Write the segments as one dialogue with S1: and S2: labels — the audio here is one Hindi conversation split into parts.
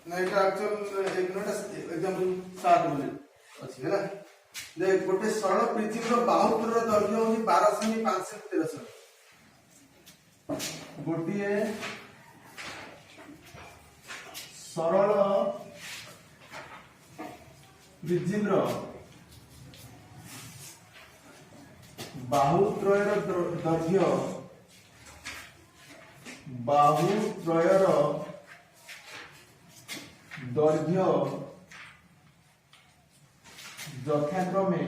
S1: ना एटा एक्चुअल एक मिनट एग्जांपल 7 मिनट अछि हैला देख गोटे सरल प्रिज्म रो बाहुतर दैर्घ्य होची 12 सेमी 5 सेमी 13 सेमी गोटे सरल प्रिज्म रो बाहुत्रयर दैर्घ्य दैर्घ्य यथाक्रमे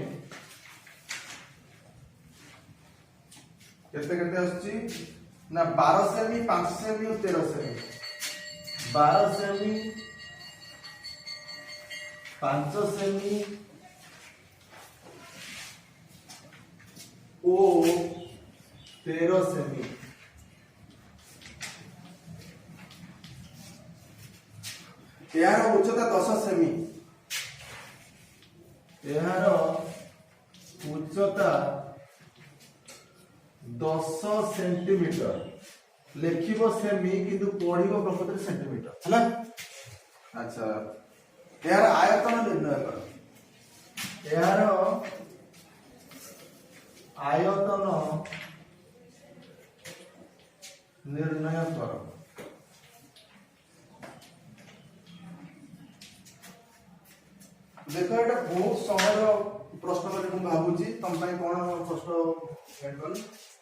S1: केते केते आछि ना 12 सेमी 5 सेमी और 13 सेमी 12 सेमी 5 सेमी ओ 13 सेमी यार उच्चता 10 सेमी यार उच्चता 10 सेंटीमीटर लिखिबो सेमी किंतु पढ़िबो प्रकृति सेंटीमीटर हैला। अच्छा यार आयतन निर्णय कर यार आयतन निर्णय कर देखो एटा बहुत सहज प्रश्न बोली मैं भाबुची तुम पई कोन प्रश्न एड कर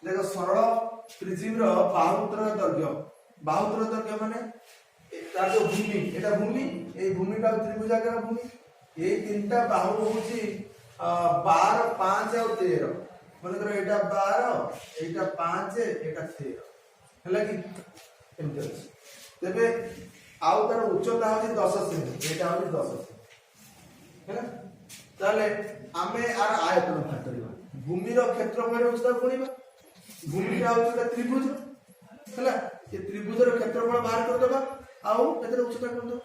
S1: देखो सरल प्रिज्म रो बाहुतर दैर्घ्य माने तार जो भूमि एटा भूमि ए भूमिटा त्रिभुजाकार भूमि ए तीनटा बाहु होची 12 5 और 13 माने करो एटा 12 एटा 5 एटा 13 हैला कि एमते अछि तबे आउ तार उच्चता होची 10 सेमी एटा होची 10 सेमी हैला ताले आमे आर आयतन बाहर करबा भूमि रो क्षेत्रफल उच्चता कोनिबा भूमि रा होची त्रिभुज हैला ये त्रिभुज रो क्षेत्रफल बाहर कर देबा आउ एतर उच्चता कोन दो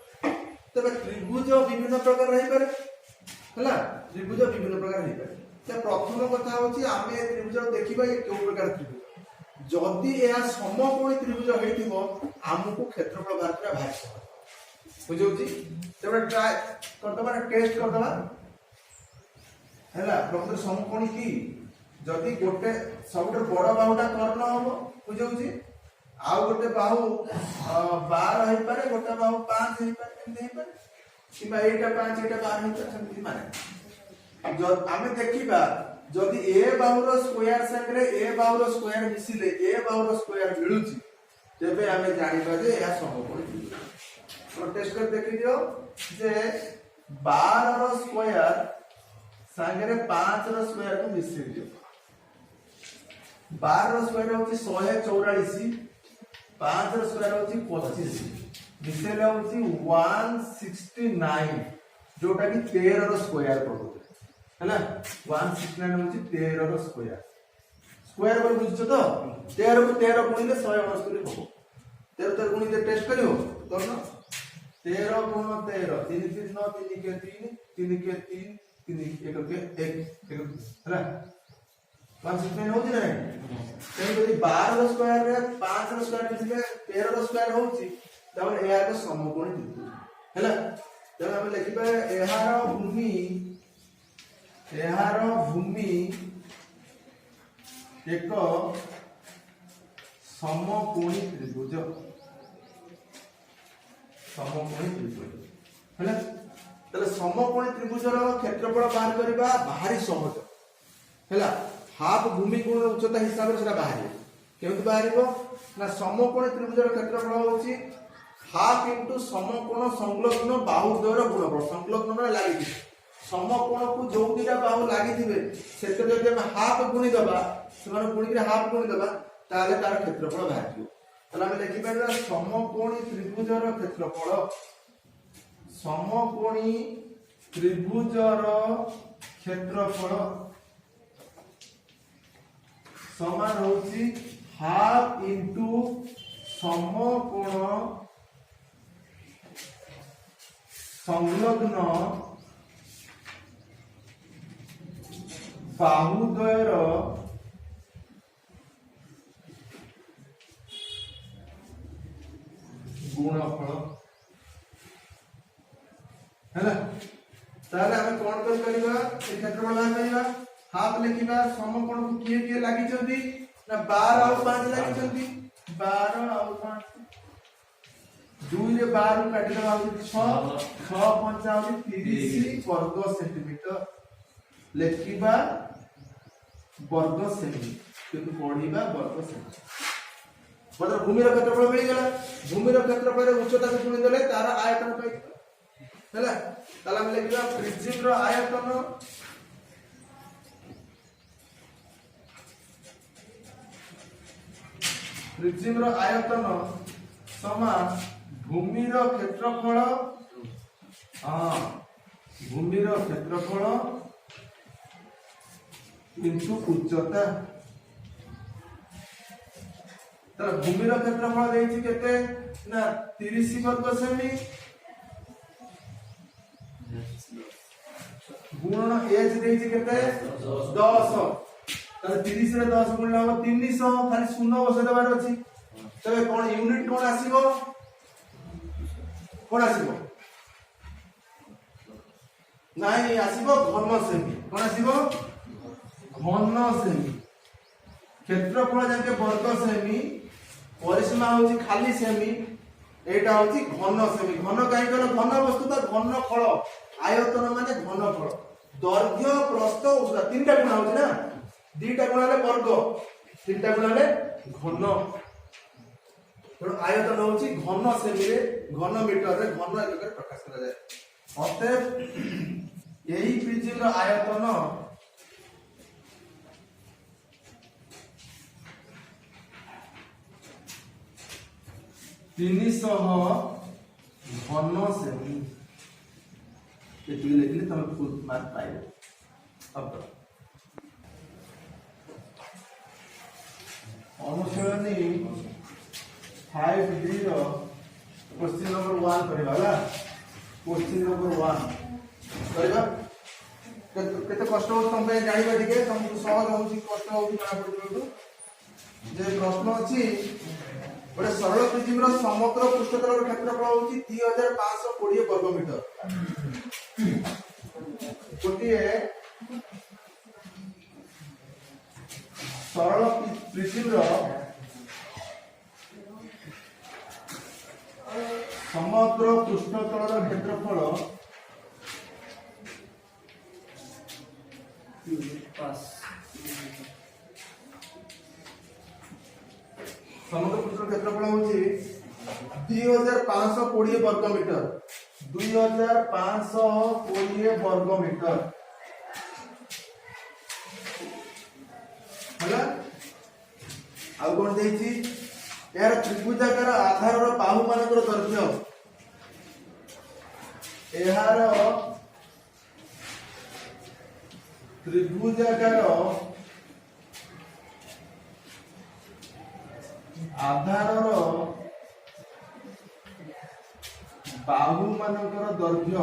S1: तबे त्रिभुज विभिन्न प्रकार रही पारे हैला त्रिभुज विभिन्न प्रकार रही पारे ते प्रथम कथा होची आमे त्रिभुज देखिबा ये केउ प्रकार त्रिभुज जदी एहा समकोणी त्रिभुज हेतिबो हमकु क्षेत्रफल बाहर करा भाई बुझौची तेबे ट्राई करदबा टेस्ट करदबा हैला प्रकृति समकोणी की जदी गोटे सबुठ बड़ बाहुटा कर्ण हबो बुझौची आ गोटे बाहु 12 हेइ पारे गोटे बाहु 5 हेइ पारे केमते हेइ पारे किबा एटा 5 एटा 12 हेइ पारे सेमति माने जद आमे देखिबा जदी ए बाहु रो स्क्वायर संगे ए बाहु रो स्क्वायर मिसिले ए बाहु रो स्क्वायर मिलुची तेबे आमे जानिबा जे या समकोणी तो टेस्ट कर देखि दियो जे 12 रो स्क्वायर संगे 5 रो स्क्वायर को मिसि दियो 12 रो स्क्वायर होची 144 5 रो स्क्वायर होची 25 मिसेला होची 169 जोटा कि 13 रो स्क्वायर पड़ो हैला 169 होची 13 रो स्क्वायर पर बुझছো तो 13 को 13 गुणिले 169 हो 13 गुणिले टेस्ट करियो करनो 13 गुण 13 3 3 9 3 के 3 3 के 3 3 1 के 1 हैला 169 होची ना तेन यदि 12 रो स्क्वायर रे 5 रो स्क्वायर मिसिले 13 रो स्क्वायर होची तब एहा को समकोणी त्रिभुज हैला तब हम लिखिबा एहार भूमि एक समकोणी त्रिभुज हैला तले समकोणी त्रिभुज रो क्षेत्रफल बाहर करबा भारी सहज हैला हाफ भूमि गुण उच्चता हिसाब रे सेटा बाहर केमति बाहरिबो ना समकोणी त्रिभुज रो क्षेत्रफल होची हाफ इनटू समकोण संलग्न बाहु द्वयर गुणफल संलग्न में लागि समकोण को जो दिटा बाहु लागि थिबे सेते जदि हम हाफ गुणी दबा समान गुणी के हाफ गुणी दबा ताले तार क्षेत्रफल बाहरियो तला हम लिखि पाबा समकोणी त्रिभुजर क्षेत्रफल समकोणी त्रिभुजर क्षेत्रफल समान होची हाफ इनटू समकोण संलग्न बाहुद्वयर गुणफल हैला ताले हम कोन कर करबा ए क्षेत्रफल बाहर करबा हाफ लिखिबा समकोण को किए लागि चंदी ना 12 और 5 लागि चंदी 12 और 5 2 रे 12 काटी दबा 6 6 5 30 वर्ग सेंटीमीटर लिखिबा वर्ग सेमी किंतु पढ़िबा वर्ग सेमी मतलब भूमि रो क्षेत्रफल मिल गेला भूमि रो क्षेत्रफल रे उच्चता को गुणी देले तार आयतन पाइ हैला ताला हम लिखिबा प्रिज्म रो आयतन प्रिज्म रो आयतन समान भूमि रो क्षेत्रफल हां भूमि रो क्षेत्रफल इनटू उच्चता तर भूमि रो क्षेत्रफल देछि केते ना 30 वर्ग सेमी गुणन h देछि केते 10 तर 30 रे 10 गुणला हो 300 खाली शून्य बसे देबार अछि तबे कोन यूनिट कोन आसीबो नाही आसीबो घन सेमी कोन आसीबो घन सेमी क्षेत्रफल जाके वर्ग सेमी परिसीमा होची खाली सेमी एटा होची घन सेमी घन काई कहलो घन वस्तु बा घन फल आयतन माने घन फल दैर्घ्य प्रस्थ उच्चता तीनटा गुण होची ना दुईटा गुण ले वर्ग तीनटा गुण ले घन तो आयतन होची घन सेमी रे घन मीटर रे घन एकक रे प्रकाश करा जाय अतः यही प्रिज्म रो आयतन 300 घन सेमी लिखले तुम फुल मार्क पाइबो अब अनुसरणी 5D रो क्वेश्चन नंबर 1 करबा ला क्वेश्चन नंबर 1 करबा केते कष्ट हो तुम पे जानिबा दिके तुमको सहज होची कष्ट होची ना पड़तो जे प्रश्न अछि बड़े सरल प्रिज्म रो समग्र पृष्ठतल रो क्षेत्रफल होची 3520 वर्ग मीटर गोटिए सरल प्रिज्म रो समग्र पृष्ठतल रो क्षेत्रफल समग्र पृष्ठ क्षेत्रफल होची 2520 वर्ग मीटर 2520 वर्ग मीटर होला आ कोन देछि यार त्रिभुजाकार आधार रो बाहु मानकर दैर्घ्य एहार त्रिभुजाकार आधार रो बाहु मानकर दैर्घ्य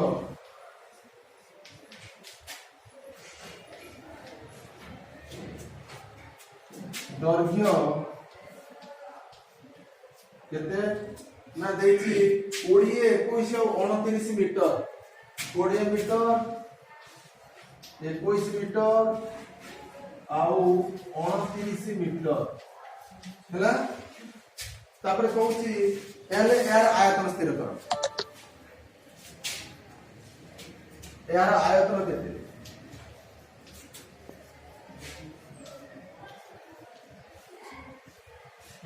S1: केते ना देछि 20 21 29 मीटर 20 मीटर 21 मीटर आउ 29 मीटर हैला तापर कहूची एले यार आयतन स्थिर कर यार आयतन केते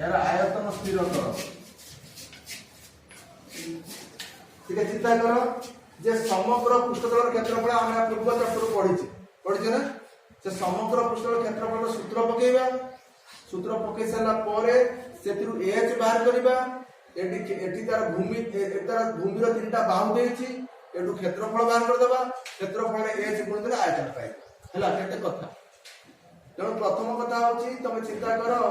S1: यार आयतन स्थिर कर ठीक है चिंता करो जे समग्र पृष्ठतल क्षेत्रफल हम पूर्व चैप्टर पढ़िचे ना से समग्र पृष्ठतल क्षेत्रफल सूत्र पकेबा सूत्र पके सला परे सेतिरु h बाहर करबा एटी तार भूमि रो तीनटा बाहु देछि एटु क्षेत्रफल बाहर कर देबा क्षेत्रफल h गुण देले आयतन पाइ हला केते कथा तेणु प्रथम कथा होछि तमे चिंता करो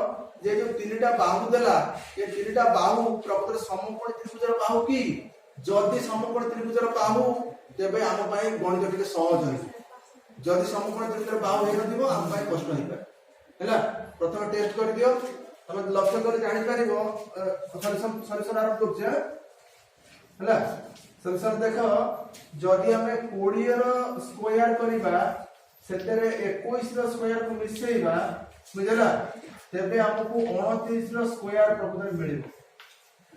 S1: जे जो तीनटा बाहु देला ये तीनटा बाहु प्रकृत समकोण त्रिभुजर बाहु की जदि समकोण त्रिभुजर बाहु तेबे हम पाई गणित टिके सहज होई जदि समकोण त्रिभुजर बाहु हे नथिबो हम पाई कष्ट होई पाए हला प्रथम टेस्ट कर दियो तमे लक्ष्य कर जानि परिबो सॉल्यूशन आरंभ करछ हला सर देख जदि आमे 20 रो स्क्वायर करबा सेतरे 21 रो स्क्वायर को मिसेइबा बुझला तेबे हमको 29 रो स्क्वायर प्रकृत मिलिबो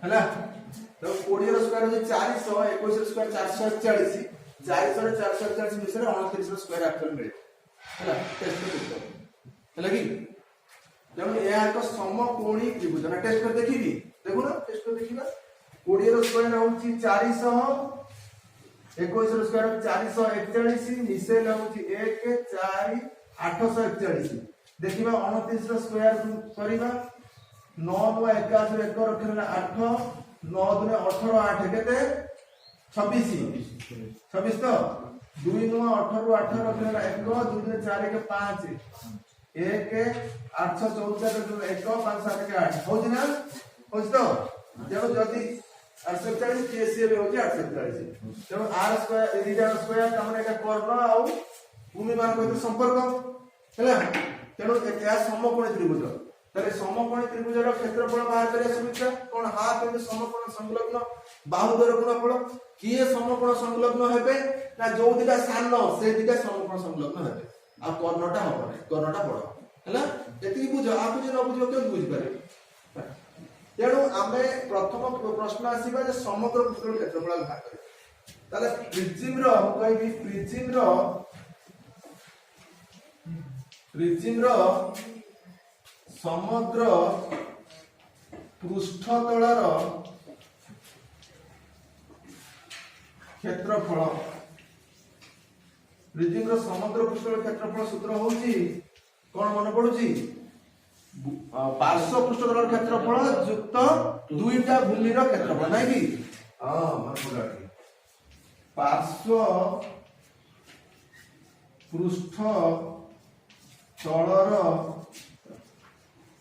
S1: हैला। तो 20 रो स्क्वायर हो 400 21 रो स्क्वायर 441 400 रे 441 मिसरे 29 रो स्क्वायर एक्चुअल मिलिबो हैला। टेस्ट कर हैला कि जब ए एक समकोणी त्रिभुज ना टेस्ट कर देखिबी देखो ना टेस्ट कर देखिबा 20 रो स्क्वायर होची 400 21 रो स्क्वायर 441 मिसेल होची 1 4 841 देखिबा 29 रो स्क्वायर करिबा 9 नु 21 1 रखना 8 9 दुने 18 8 केते 26 26 तो 2 नु 18 ରୁ 8 रखना 1 2 दुने 4 के 5 1 8 14 1 5 7 के 8 होजी ना होजी तो जब जदी 840 केसीए में होची 840 जब आर स्क्वायर एरिया स्क्वायर तमने का कर्ण आउ भूमि मान को संपर्क हैला तेनो या समकोणी त्रिभुज तले समकोणी त्रिभुजर क्षेत्रफल बाहर करे सुविधा कोन हाथ में समकोण संलग्न बाहु द्वारा गुणफल किए समकोण संलग्न हेबे ना जो दिका सानो से दिका समकोण संलग्न हेबे आ कर्णटा हो कर्णटा बड़ हैला एति बुझ आ बुझ न बुझ के बुझ पारे तेणु आमे प्रथम प्रश्न आसीबा जे समग्र पृष्ठफल क्षेत्रफल बाहर करे ताले प्रिज्म रो कहबी प्रिज्म रो समग्र पृष्ठतलर क्षेत्रफल प्रिज्म रो समग्र पृष्ठतल क्षेत्रफल सूत्र होची कोन मन पडुची पार्श्व पृष्ठतल क्षेत्रफल युक्त दुईटा भूमिर क्षेत्रफल नाही कि मन पडा पार्श्व पृष्ठ तलर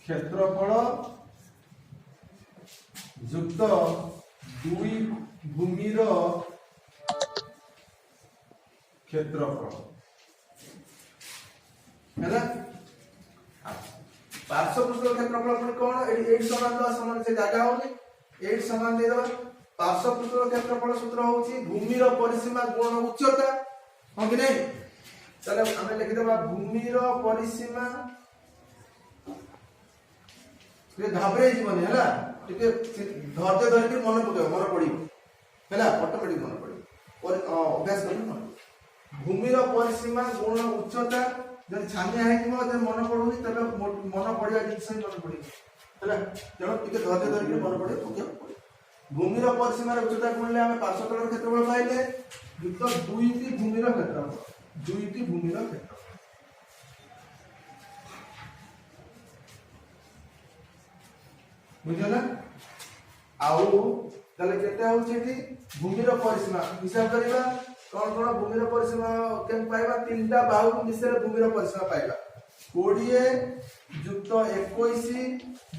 S1: क्षेत्रफल युक्त दुई भूमिर क्षेत्रफल हैला। पार्श्व पृष्ठ क्षेत्रफल कोन 8 समान 10 समान से जागा होनी 8 समान दे दो पार्श्व पृष्ठ क्षेत्रफल सूत्र होची भूमिर परिसीमा गुण उच्चता हो कि नहीं चलो हमें लिख देबा भूमिर परिसीमा ये घाबरे जीवन हैला टिके धैर्य धरि के मन पड़ी हैला ऑटोमेटिक मन पड़ी और अभ्यास कर भूमिर परिसीमा गुण उच्चता जब छानिया है कि जब मन पड़ुनी तब मन पड़िया जिनस ही मन पड़ी हैला जब टिके धैर्य धरि के मन पड़े ओके भूमिर परिसीमा उच्चता गुणले हमें पार्श्वतल क्षेत्रफल पाइले युक्त दुईटी भूमिर क्षेत्रफल दुईटी भूमिर क्षेत्रफल बुझला आउ तले केते होछि कि भूमिर परिसीमा हिसाब करबा कोन कोन भूमिर परिसीमा केन पाइबा तीनटा बाहु मिसरे भूमिर परिसीमा पाइबा 20 युक्त 21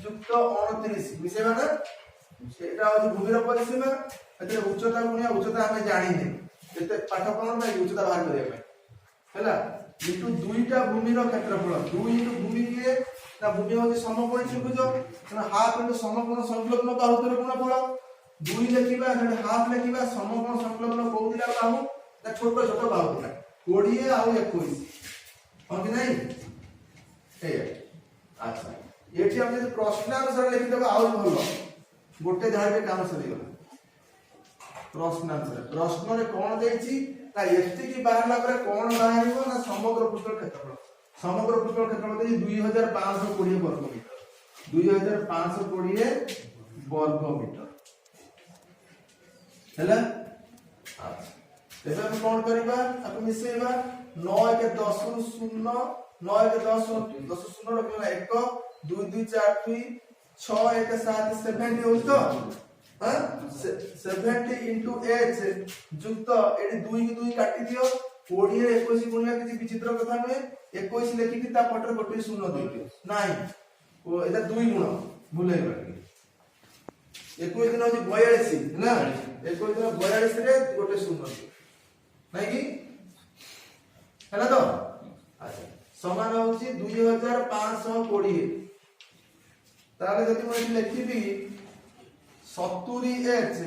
S1: युक्त 29 मिसेबा ना एटा होछि भूमिर परिसीमा एते उच्चता गुणिया उच्चता हमें जानि नै एते पाठ कोन नै उच्चता बाहर करिया पय हैला इटु दुईटा भूमिर क्षेत्रफल 2 इटु भूमि के ना भूमि होछि समकोणी त्रिभुज ना हाफ इनटू समकोण संलग्न बाहु द्वारा गुणफल 2 लेखिबा हेडे हाफ लेखिबा समकोण संलग्न कोउदिला बाहु ना छोट छोट बाहु दिला 20 आ 21 हो कि नहीं ए अच्छा एठी हम जे प्रश्नानुसार लिखि देबा और भलो गोटे धार पे काम सरी गला प्रश्न रे कोन देछि ना एसटी की बाहरला पर कोन बाहरिबो ना समग्र पृष्ठ क्षेत्रफल समग्र पृष्ठ क्षेत्रफल देछि 2520 वर्ग मीटर 2520 वर्ग मीटर हैला। अच्छा तेबे हम कोन करबा आप मिसेबा 9 के 10 0 9 के 10 10 0 रखना 1 2 2 4 2 6 1 7 70 हो तो हां 70 into h युक्त एडी 2 की 2 काटी दियो 20 रे 21 गुणिया किछि विचित्र कथा नहे 21 लेखि कि ता पटर गोटे 0 दे दियो नाही ओ एटा 2 गुण भूलै बाकी 21 दिन होछि 42 ना 21 दिन 42 रे गोटे 0 दियो नाही कि हैला तो अच्छा समान होछि 2520 ताले जति मैं लिखिबी 70h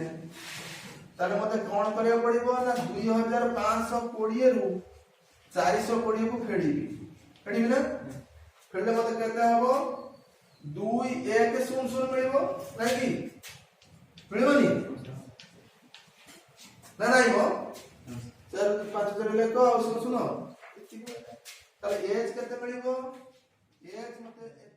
S1: ताले मते कोन करिया पड़िबो ना 2520 रु 420 को फेड़ीबी ना फेड़ले मते केते हबो 2100 मिलिबो नै कि मिलिबोनी ना नाही हो चल 5000 लेको सुनो ताले एज केते मिलिबो एज मते